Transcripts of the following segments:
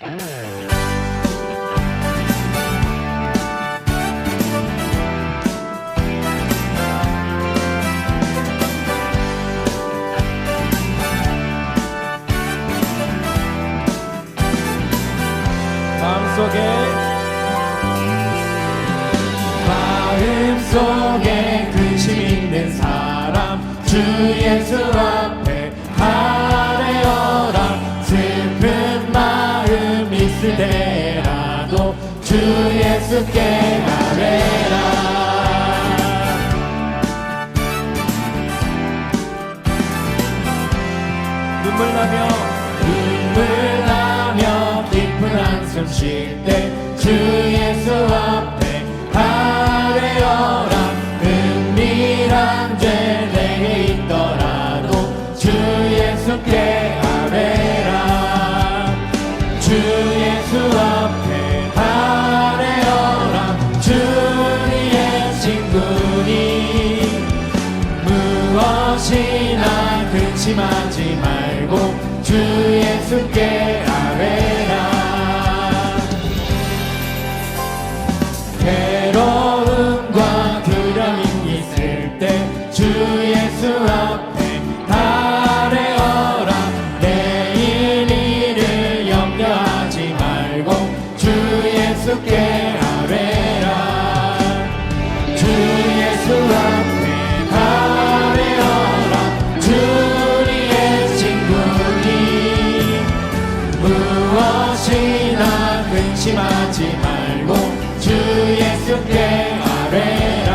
마음속에 근심 있는 사람 주 예수 앞에 아뢰어라. 슬픈 마음 있을 때라도 주 예수께 아뢰라. 눈물 나며 깊은 한숨 쉴 때 주 예수 앞에 아뢰어라. 은밀한 죄 내게 있더라도 주 예수께 아뢰라. 주 예수 앞에 아뢰어라. 주의 친구니 무엇이나 근심하지 말고 주 예수께 아뢰라. 괴로움과 두려움이 있을 때 주 예수 앞에 아뢰어라. 내일 일을 염려하지 말고 주 예수께 아뢰라. 주 예수 앞에 아뢰어라. 주의 친구니 무엇이나 근심하지 말고 주 예수께 아뢰라.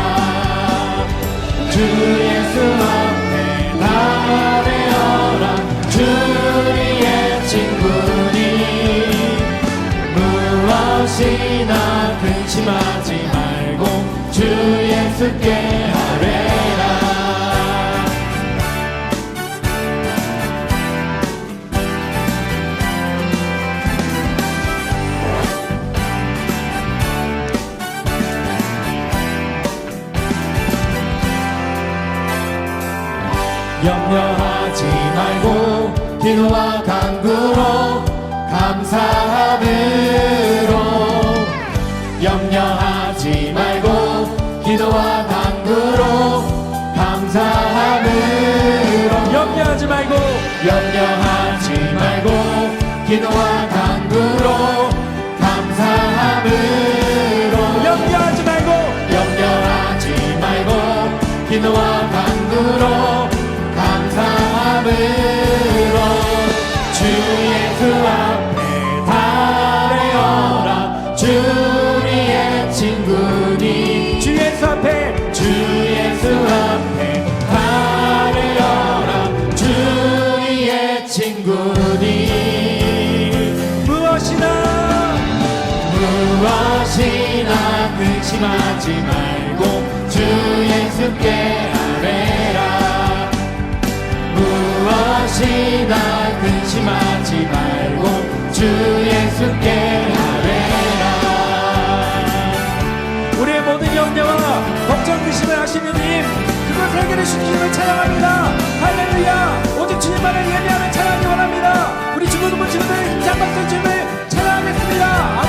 주 예수 앞에 아뢰어라. 주의 친구니 무엇이나 근심하지 말고 주 예수께 아뢰라. 염려하지 말고 기도와 간구로 감사함으로. 염려하지 말고 기도와 간구로 감사함으로. 염려하지 말고 기도와 간구로 감사함으로. 염려하지 말고 기도와 간구로 감사함으로. 주 예수 앞에 아뢰어라. 주의 친구니 주 예수 앞에 아뢰어라. 주의 친구니 무엇이나 근심하지 말고 주 예수께 아뢰라. 무엇이나 근심하지 말고 주 예수께 아뢰라. 우리의 모든 염려와 걱정 근심을 하시는 주님, 그것을 해결해 주신 주님을 찬양합니다. 할렐루야. 오직 주님만을 예배하는 찬양이 원합니다. 우리 중고등부 친구들 인상박수 주님을 찬양하겠습니다. 아멘.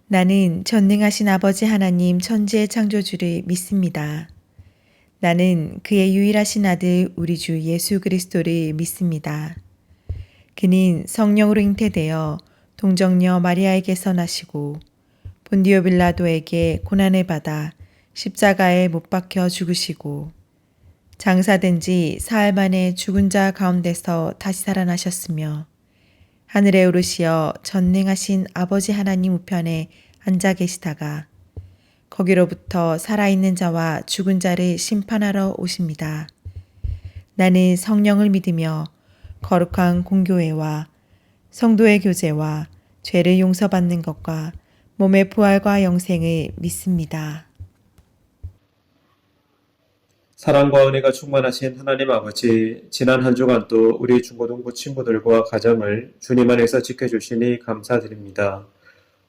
나는 전능하신 아버지 하나님 천지의 창조주를 믿습니다. 나는 그의 유일하신 아들 우리 주 예수 그리스도를 믿습니다. 그는 성령으로 잉태되어 동정녀 마리아에게서 나시고 본디오 빌라도에게 고난을 받아 십자가에 못 박혀 죽으시고 장사된 지 사흘 만에 죽은 자 가운데서 다시 살아나셨으며 하늘에 오르시어 전능하신 아버지 하나님 우편에 앉아 계시다가 거기로부터 살아있는 자와 죽은 자를 심판하러 오십니다. 나는 성령을 믿으며 거룩한 공교회와 성도의 교제와 죄를 용서받는 것과 몸의 부활과 영생을 믿습니다. 사랑과 은혜가 충만하신 하나님 아버지, 지난 한 주간도 우리 중고등부 친구들과 가정을 주님 안에서 지켜주시니 감사드립니다.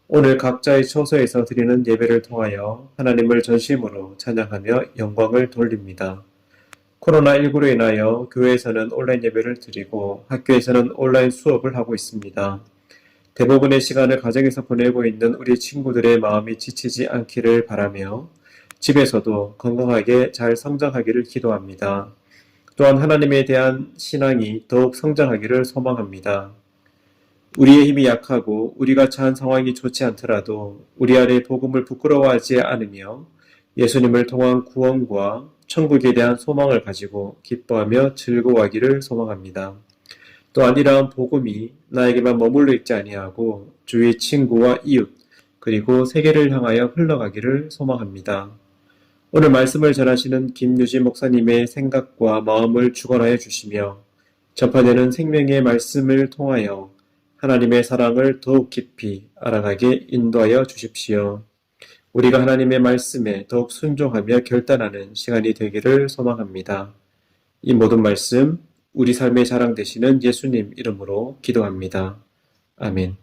오늘 각자의 처소에서 드리는 예배를 통하여 하나님을 전심으로 찬양하며 영광을 돌립니다. 코로나19로 인하여 교회에서는 온라인 예배를 드리고 학교에서는 온라인 수업을 하고 있습니다. 대부분의 시간을 가정에서 보내고 있는 우리 친구들의 마음이 지치지 않기를 바라며 집에서도 건강하게 잘 성장하기를 기도합니다. 또한 하나님에 대한 신앙이 더욱 성장하기를 소망합니다. 우리의 힘이 약하고 우리가 처한 상황이 좋지 않더라도 우리 안에 복음을 부끄러워하지 않으며 예수님을 통한 구원과 천국에 대한 소망을 가지고 기뻐하며 즐거워하기를 소망합니다. 또한 이러한 복음이 나에게만 머물러 있지 아니하고 주위 친구와 이웃 그리고 세계를 향하여 흘러가기를 소망합니다. 오늘 말씀을 전하시는 김유진 목사님의 생각과 마음을 주관하여 주시며 전파되는 생명의 말씀을 통하여 하나님의 사랑을 더욱 깊이 알아가게 인도하여 주십시오. 우리가 하나님의 말씀에 더욱 순종하며 결단하는 시간이 되기를 소망합니다. 이 모든 말씀 우리 삶의 자랑 되시는 예수님 이름으로 기도합니다. 아멘.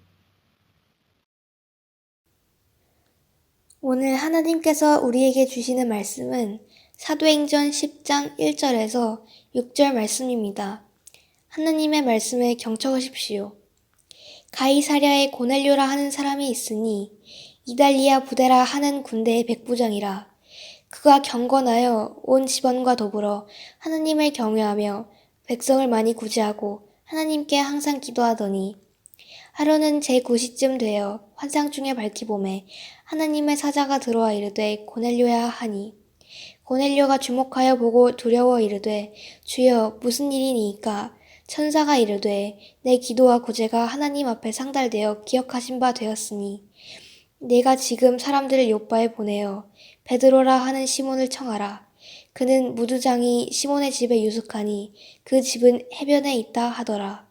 오늘 하나님께서 우리에게 주시는 말씀은 사도행전 10장 1절에서 6절 말씀입니다. 하나님의 말씀에 경청하십시오. 가이사랴에 고넬료라 하는 사람이 있으니 이달리아 부대라 하는 군대의 백부장이라. 그가 경건하여 온 집안과 더불어 하나님을 경외하며 백성을 많이 구제하고 하나님께 항상 기도하더니 하루는 제9시쯤 되어 환상 중에 밝히 보매 하나님의 사자가 들어와 이르되 고넬료야 하니 고넬료가 주목하여 보고 두려워 이르되 주여 무슨 일이니이까 천사가 이르되 내 기도와 구제가 하나님 앞에 상달되어 기억하신 바 되었으니 내가 지금 사람들을 요빠에 보내어 베드로라 하는 시몬을 청하라. 그는 무두장이 시몬의 집에 유숙하니 그 집은 해변에 있다 하더라.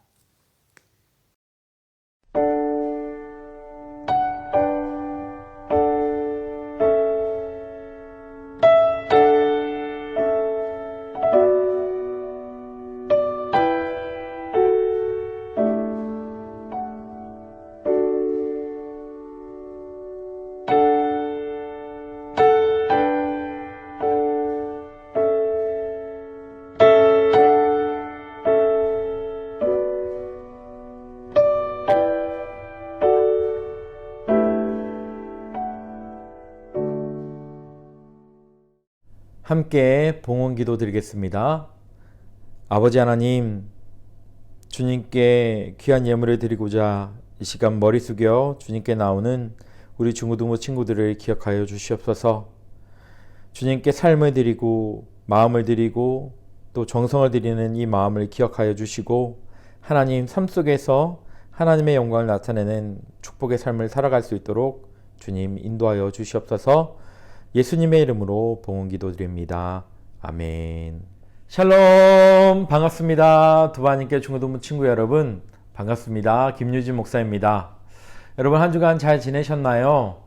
함께 봉헌기도 드리겠습니다. 아버지 하나님, 주님께 귀한 예물을 드리고자 이 시간 머리 숙여 주님께 나오는 우리 중고등부 친구들을 기억하여 주시옵소서. 주님께 삶을 드리고 마음을 드리고 또 정성을 드리는 이 마음을 기억하여 주시고 하나님 삶 속에서 하나님의 영광을 나타내는 축복의 삶을 살아갈 수 있도록 주님 인도하여 주시옵소서. 예수님의 이름으로 봉헌기도 드립니다. 아멘. 샬롬, 반갑습니다. 두바님께 중고등부 친구 여러분 반갑습니다. 김유진 목사입니다. 여러분 한 주간 잘 지내셨나요?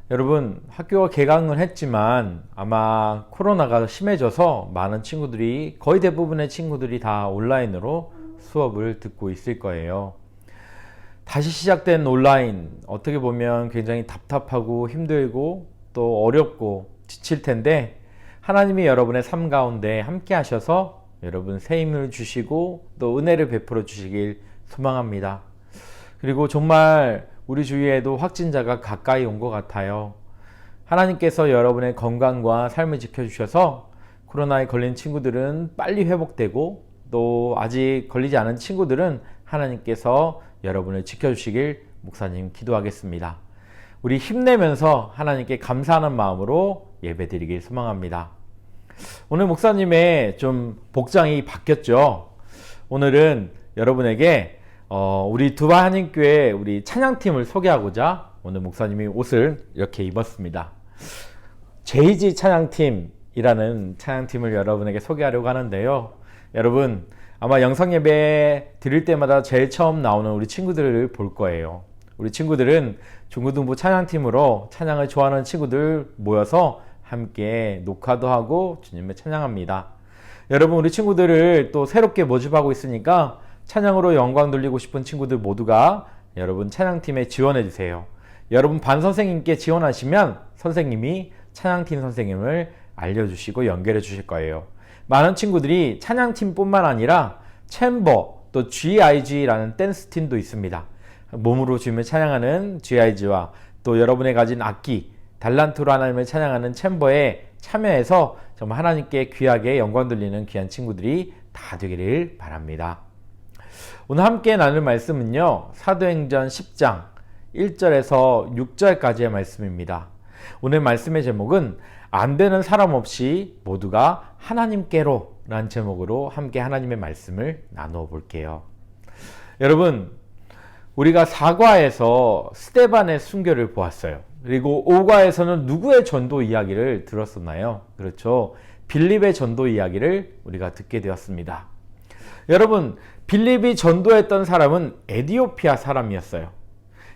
여러분 학교가 개강을 했지만 아마 코로나가 심해져서 많은 친구들이 거의 대부분의 친구들이 다 온라인으로 수업을 듣고 있을 거예요. 다시 시작된 온라인 어떻게 보면 굉장히 답답하고 힘들고 또 어렵고 지칠 텐데 하나님이 여러분의 삶 가운데 함께 하셔서 여러분 새 힘을 주시고 또 은혜를 베풀어 주시길 소망합니다. 그리고 정말 우리 주위에도 확진자가 가까이 온 것 같아요. 하나님께서 여러분의 건강과 삶을 지켜주셔서 코로나에 걸린 친구들은 빨리 회복되고 또 아직 걸리지 않은 친구들은 하나님께서 여러분을 지켜주시길 목사님 기도하겠습니다. 우리 힘내면서 하나님께 감사하는 마음으로 예배드리길 소망합니다. 오늘 목사님의 좀 복장이 바뀌었죠. 오늘은 여러분에게 우리 두바 한인교회 우리 찬양팀을 소개하고자 오늘 목사님이 옷을 이렇게 입었습니다. 제이지 찬양팀이라는 찬양팀을 여러분에게 소개하려고 하는데요. 여러분 아마 영상예배 드릴 때마다 제일 처음 나오는 우리 친구들을 볼 거예요. 우리 친구들은 중고등부 찬양팀으로 찬양을 좋아하는 친구들 모여서 함께 녹화도 하고 주님을 찬양합니다. 여러분 우리 친구들을 또 새롭게 모집하고 있으니까 찬양으로 영광 돌리고 싶은 친구들 모두가 여러분 찬양팀에 지원해 주세요. 여러분 반 선생님께 지원하시면 선생님이 찬양팀 선생님을 알려주시고 연결해 주실 거예요. 많은 친구들이 찬양팀뿐만 아니라 챔버 또 GIG라는 댄스팀도 있습니다. 몸으로 주님을 찬양하는 GIG와 또 여러분의 가진 악기 달란트로 하나님을 찬양하는 챔버에 참여해서 정말 하나님께 귀하게 영광 돌리는 귀한 친구들이 다 되기를 바랍니다. 오늘 함께 나눌 말씀은요, 사도행전 10장 1절에서 6절까지의 말씀입니다. 오늘 말씀의 제목은 안 되는 사람 없이 모두가 하나님께로 라는 제목으로 함께 하나님의 말씀을 나누어 볼게요. 여러분, 우리가 4과에서 스데반의 순교를 보았어요. 그리고 5과에서는 누구의 전도 이야기를 들었었나요? 그렇죠. 빌립의 전도 이야기를 우리가 듣게 되었습니다. 여러분, 빌립이 전도했던 사람은 에디오피아 사람이었어요.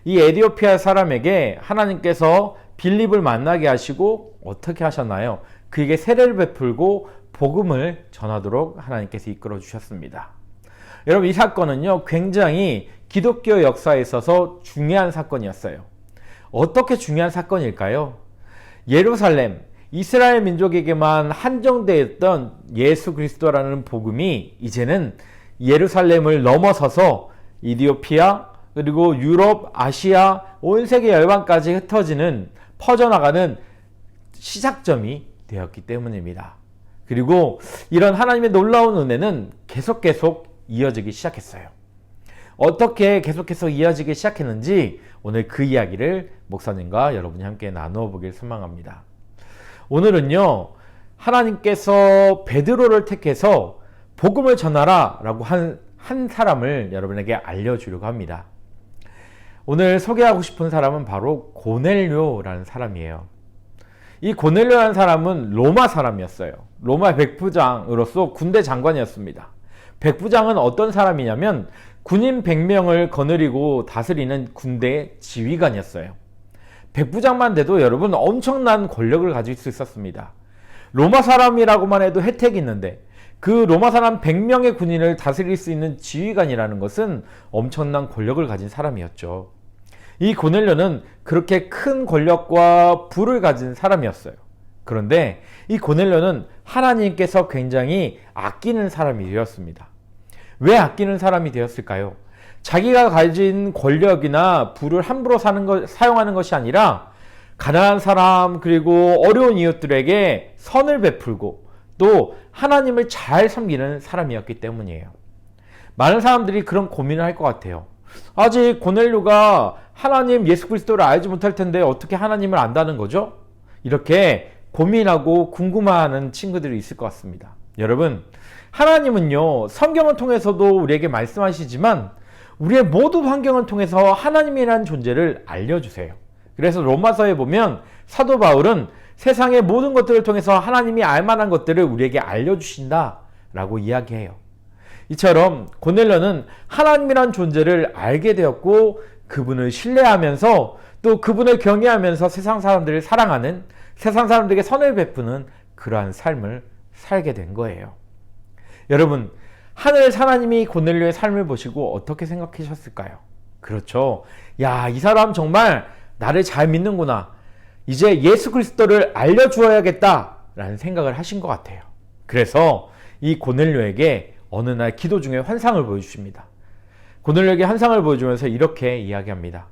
이 에디오피아 사람에게 하나님께서 빌립을 만나게 하시고 어떻게 하셨나요? 그에게 세례를 베풀고 복음을 전하도록 하나님께서 이끌어 주셨습니다. 여러분, 이 사건은요, 굉장히 기독교 역사에 있어서 중요한 사건이었어요. 어떻게 중요한 사건일까요? 예루살렘, 이스라엘 민족에게만 한정되어 있던 예수 그리스도라는 복음이 이제는 예루살렘을 넘어서서 이디오피아, 그리고 유럽, 아시아, 온 세계 열방까지 흩어지는, 퍼져나가는 시작점이 되었기 때문입니다. 그리고 이런 하나님의 놀라운 은혜는 계속 이어지기 시작했어요. 어떻게 계속해서 이어지기 시작했는지 오늘 그 이야기를 목사님과 여러분이 함께 나누어 보길 소망합니다. 오늘은요, 하나님께서 베드로를 택해서 복음을 전하라 라고 한 사람을 여러분에게 알려주려고 합니다. 오늘 소개하고 싶은 사람은 바로 고넬료라는 사람이에요. 이 고넬료라는 사람은 로마 사람이었어요. 로마 백부장으로서 군대 장관이었습니다. 백부장은 어떤 사람이냐면 군인 100명을 거느리고 다스리는 군대 지휘관이었어요. 백부장만 돼도 여러분 엄청난 권력을 가질 수 있었습니다. 로마 사람이라고만 해도 혜택이 있는데 그 로마 사람 100명의 군인을 다스릴 수 있는 지휘관이라는 것은 엄청난 권력을 가진 사람이었죠. 이 고넬료는 그렇게 큰 권력과 부를 가진 사람이었어요. 그런데 이 고넬료는 하나님께서 굉장히 아끼는 사람이 되었습니다. 왜 아끼는 사람이 되었을까요? 자기가 가진 권력이나 부를 함부로 사용하는 것이 아니라 가난한 사람 그리고 어려운 이웃들에게 선을 베풀고 또 하나님을 잘 섬기는 사람이었기 때문이에요. 많은 사람들이 그런 고민을 할 것 같아요. 아직 고넬료가 하나님 예수 그리스도를 알지 못할 텐데 어떻게 하나님을 안다는 거죠? 이렇게 고민하고 궁금해하는 친구들이 있을 것 같습니다. 여러분, 하나님은요, 성경을 통해서도 우리에게 말씀하시지만 우리의 모든 환경을 통해서 하나님이라는 존재를 알려주세요. 그래서 로마서에 보면 사도 바울은 세상의 모든 것들을 통해서 하나님이 알만한 것들을 우리에게 알려주신다 라고 이야기해요. 이처럼 고넬료는 하나님이란 존재를 알게 되었고 그분을 신뢰하면서 또 그분을 경외하면서 세상 사람들을 사랑하는, 세상 사람들에게 선을 베푸는 그러한 삶을 살게 된 거예요. 여러분, 하늘 하나님이 고넬료의 삶을 보시고 어떻게 생각하셨을까요? 그렇죠. 야, 이 사람 정말 나를 잘 믿는구나. 이제 예수 그리스도를 알려주어야겠다 라는 생각을 하신 것 같아요. 그래서 이 고넬료에게 어느 날 기도 중에 환상을 보여주십니다. 고넬료에게 환상을 보여주면서 이렇게 이야기합니다.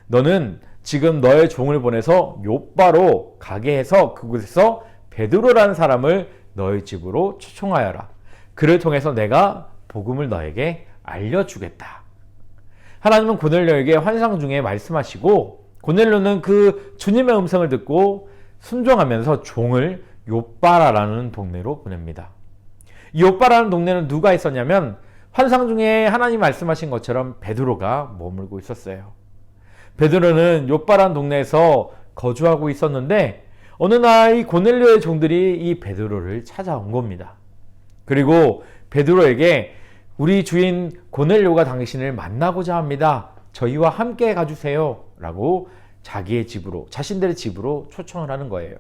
너는 지금 너의 종을 보내서 요바로 가게 해서 그곳에서 베드로라는 사람을 너의 집으로 초청하여라. 그를 통해서 내가 복음을 너에게 알려주겠다. 하나님은 고넬료에게 환상 중에 말씀하시고 고넬료는 그 주님의 음성을 듣고 순종하면서 종을 요바라라는 동네로 보냅니다. 이 요바라는 동네는 누가 있었냐면 환상 중에 하나님 말씀하신 것처럼 베드로가 머물고 있었어요. 베드로는 요바라는 동네에서 거주하고 있었는데 어느 날 이 고넬료의 종들이 이 베드로를 찾아온 겁니다. 그리고 베드로에게 우리 주인 고넬료가 당신을 만나고자 합니다. 저희와 함께 가주세요 라고 자기의 집으로, 자신들의 집으로 초청을 하는 거예요.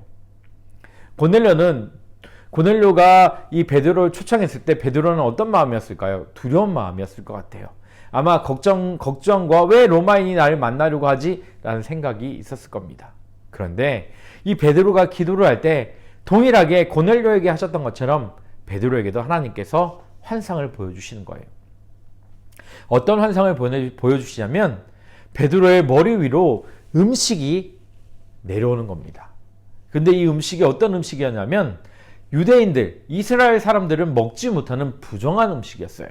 고넬료가 이 베드로를 초청했을 때 베드로는 어떤 마음이었을까요? 두려운 마음이었을 것 같아요. 아마 걱정과 왜 로마인이 나를 만나려고 하지? 라는 생각이 있었을 겁니다. 그런데 이 베드로가 기도를 할 때 동일하게 고넬료에게 하셨던 것처럼 베드로에게도 하나님께서 환상을 보여주시는 거예요. 어떤 환상을 보여주시냐면 베드로의 머리 위로 음식이 내려오는 겁니다. 근데 이 음식이 어떤 음식이었냐면 유대인들, 이스라엘 사람들은 먹지 못하는 부정한 음식이었어요.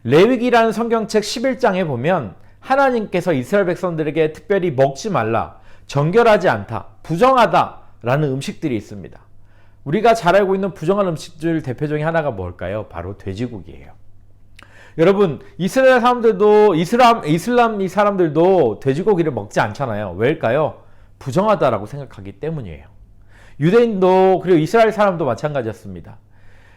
레위기라는 성경책 11장에 보면 하나님께서 이스라엘 백성들에게 특별히 먹지 말라, 정결하지 않다, 부정하다라는 음식들이 있습니다. 우리가 잘 알고 있는 부정한 음식들 대표적인 하나가 뭘까요? 바로 돼지고기예요. 여러분, 이스라엘 사람들도 이슬람 사람들도 돼지고기를 먹지 않잖아요. 왜일까요? 부정하다라고 생각하기 때문이에요. 유대인도 그리고 이스라엘 사람도 마찬가지였습니다.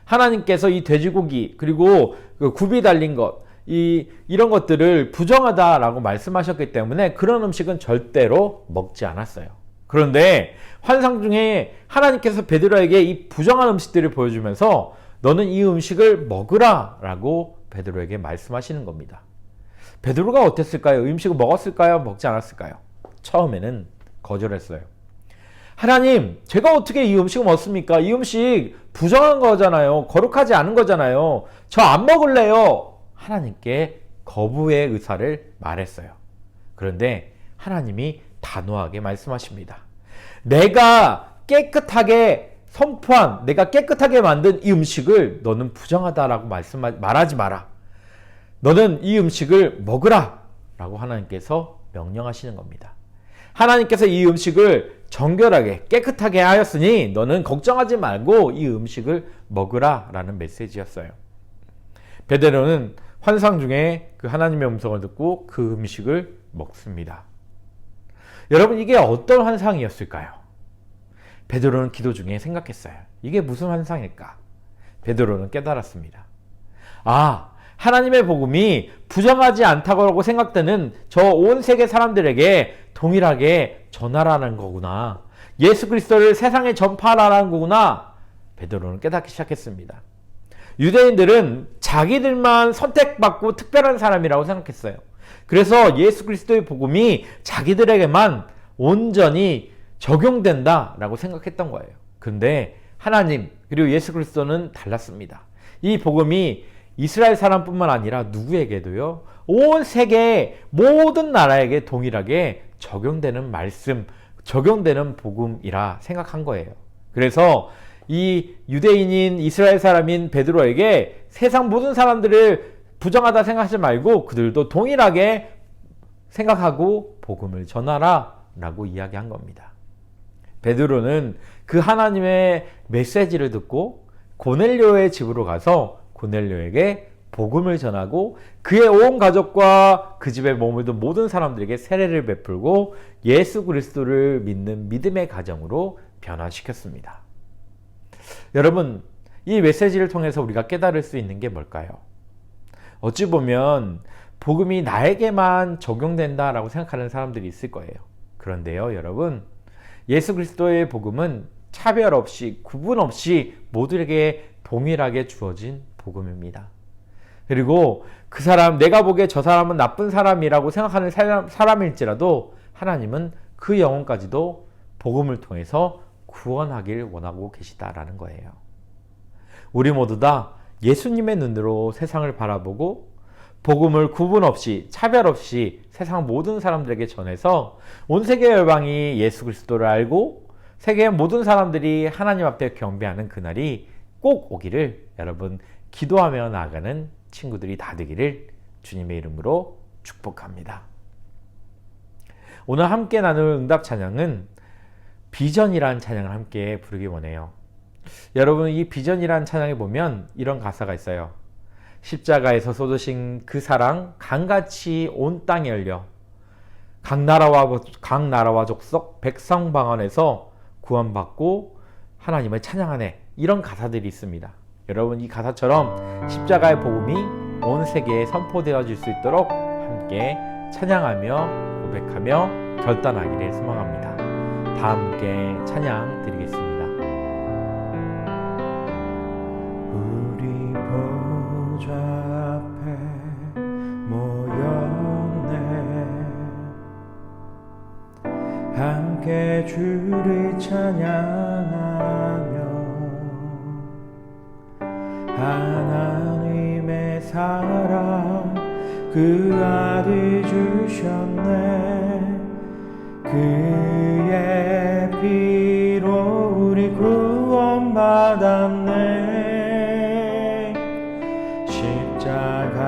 하나님께서 이 돼지고기 그리고 그 굽이 달린 것 이런 것들을 부정하다라고 말씀하셨기 때문에 그런 음식은 절대로 먹지 않았어요. 그런데 환상 중에 하나님께서 베드로에게 이 부정한 음식들을 보여주면서 너는 이 음식을 먹으라 라고 베드로에게 말씀하시는 겁니다. 베드로가 어땠을까요? 이 음식을 먹었을까요? 먹지 않았을까요? 처음에는 거절했어요. 하나님, 제가 어떻게 이 음식을 먹습니까? 이 음식 부정한 거잖아요. 거룩하지 않은 거잖아요. 저 안 먹을래요. 하나님께 거부의 의사를 말했어요. 그런데 하나님이 단호하게 말씀하십니다. 내가 깨끗하게 선포한, 내가 깨끗하게 만든 이 음식을 너는 부정하다라고 말하지 마라. 너는 이 음식을 먹으라 라고 하나님께서 명령하시는 겁니다. 하나님께서 이 음식을 정결하게 깨끗하게 하였으니 너는 걱정하지 말고 이 음식을 먹으라 라는 메시지였어요. 베드로는 환상 중에 그 하나님의 음성을 듣고 그 음식을 먹습니다. 여러분, 이게 어떤 환상이었을까요? 베드로는 기도 중에 생각했어요. 이게 무슨 환상일까? 베드로는 깨달았습니다. 아, 하나님의 복음이 부정하지 않다고 생각되는 저 온 세계 사람들에게 동일하게 전하라는 거구나. 예수 그리스도를 세상에 전파하라는 거구나. 베드로는 깨닫기 시작했습니다. 유대인들은 자기들만 선택받고 특별한 사람이라고 생각했어요. 그래서 예수 그리스도의 복음이 자기들에게만 온전히 적용된다라고 생각했던 거예요. 근데 하나님 그리고 예수 그리스도는 달랐습니다. 이 복음이 이스라엘 사람뿐만 아니라 누구에게도요, 온 세계 모든 나라에게 동일하게 적용되는 말씀, 적용되는 복음이라 생각한 거예요. 그래서 이 유대인인 이스라엘 사람인 베드로에게 세상 모든 사람들을 부정하다 생각하지 말고 그들도 동일하게 생각하고 복음을 전하라 라고 이야기한 겁니다. 베드로는 그 하나님의 메시지를 듣고 고넬료의 집으로 가서 고넬료에게 복음을 전하고 그의 온 가족과 그 집에 머물던 모든 사람들에게 세례를 베풀고 예수 그리스도를 믿는 믿음의 가정으로 변화시켰습니다. 여러분, 이 메시지를 통해서 우리가 깨달을 수 있는 게 뭘까요? 어찌 보면 복음이 나에게만 적용된다라고 생각하는 사람들이 있을 거예요. 그런데요, 여러분, 예수 그리스도의 복음은 차별 없이 구분 없이 모두에게 동일하게 주어진 복음입니다. 그리고 그 사람, 내가 보기에 저 사람은 나쁜 사람이라고 생각하는 사람일지라도 하나님은 그 영혼까지도 복음을 통해서 구원하길 원하고 계시다라는 거예요. 우리 모두 다 예수님의 눈으로 세상을 바라보고 복음을 구분 없이 차별 없이 세상 모든 사람들에게 전해서 온 세계 열방이 예수 그리스도를 알고 세계의 모든 사람들이 하나님 앞에 경배하는 그날이 꼭 오기를 여러분 기도하며 나아가는 친구들이 다 되기를 주님의 이름으로 축복합니다. 오늘 함께 나눌 응답 찬양은 비전이라는 찬양을 함께 부르기 원해요. 여러분, 이 비전이라는 찬양에 보면 이런 가사가 있어요. 십자가에서 쏟으신 그 사랑 강같이 온 땅에 열려 각 나라와 족속 백성 방언에서 구원받고 하나님을 찬양하네. 이런 가사들이 있습니다. 여러분, 이 가사처럼 십자가의 복음이 온 세계에 선포되어질 수 있도록 함께 찬양하며 고백하며 결단하기를 소망합니다. 다 함께 찬양 드리겠습니다. 우리 보좌 앞에 찬양하며 하나님의 사랑 그 아들 주셨네. 그의 피로 우리 구원받았네. 십자가에서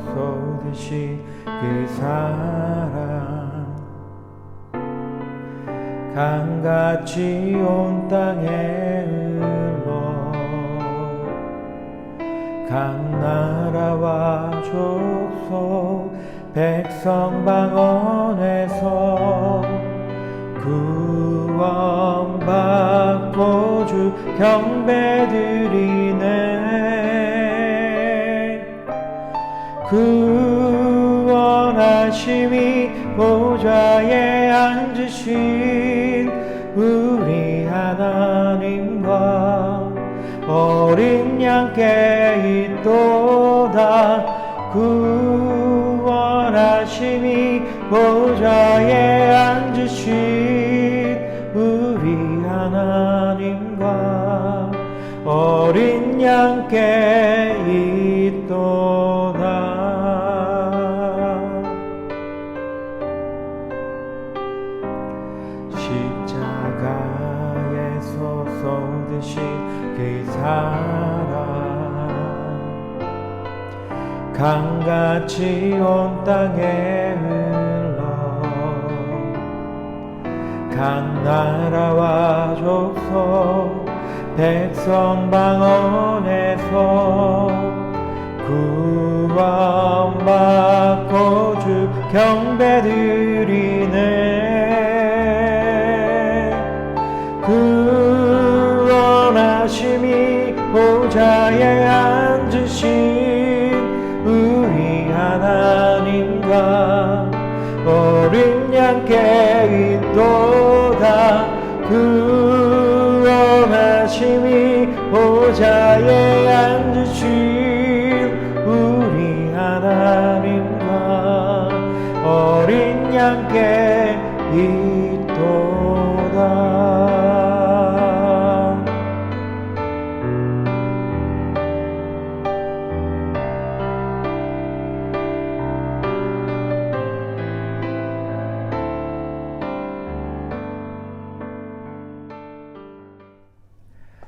쏟으신 그 사랑 강같이 온 땅에 흘러 각 나라와 족속 백성 방언에서 구원받고 주 경배드리네. 구원하심이 보좌에 앉으신 우리 하나님과 어린 양께 있도다. 구원하심이 보좌에 앉으신 우리 하나님과 어린 양께 있도다. 십자가에서 쏟으신 그 사랑 강같이 온 땅에 흘러 각 나라와 족속 백성 방언에서 구원받고 주 경배드리네. 구원하심이 보좌에 앉으신 우리 하나님과 어린 양께 있도다. 구원하심이 보좌에 앉으신 우리 하나님과 어린 양께 있도다.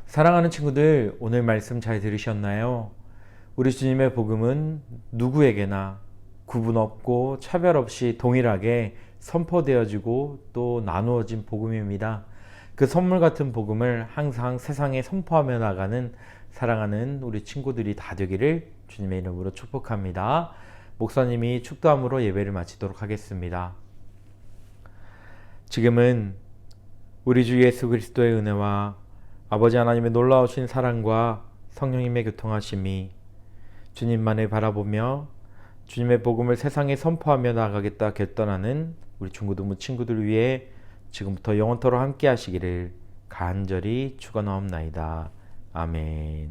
사랑하는 친구들, 오늘 말씀 잘 들으셨나요? 우리 주님의 복음은 누구에게나 구분 없고 차별 없이 동일하게 선포되어지고 또 나누어진 복음입니다. 그 선물 같은 복음을 항상 세상에 선포하며 나가는 사랑하는 우리 친구들이 다 되기를 주님의 이름으로 축복합니다. 목사님이 축도함으로 예배를 마치도록 하겠습니다. 지금은 우리 주 예수 그리스도의 은혜와 아버지 하나님의 놀라우신 사랑과 성령님의 교통하심이 주님만을 바라보며 주님의 복음을 세상에 선포하며 나가겠다 결단하는 우리 중고등부 친구들 위해 지금부터 영원토록 함께 하시기를 간절히 축원하옵나이다. 아멘.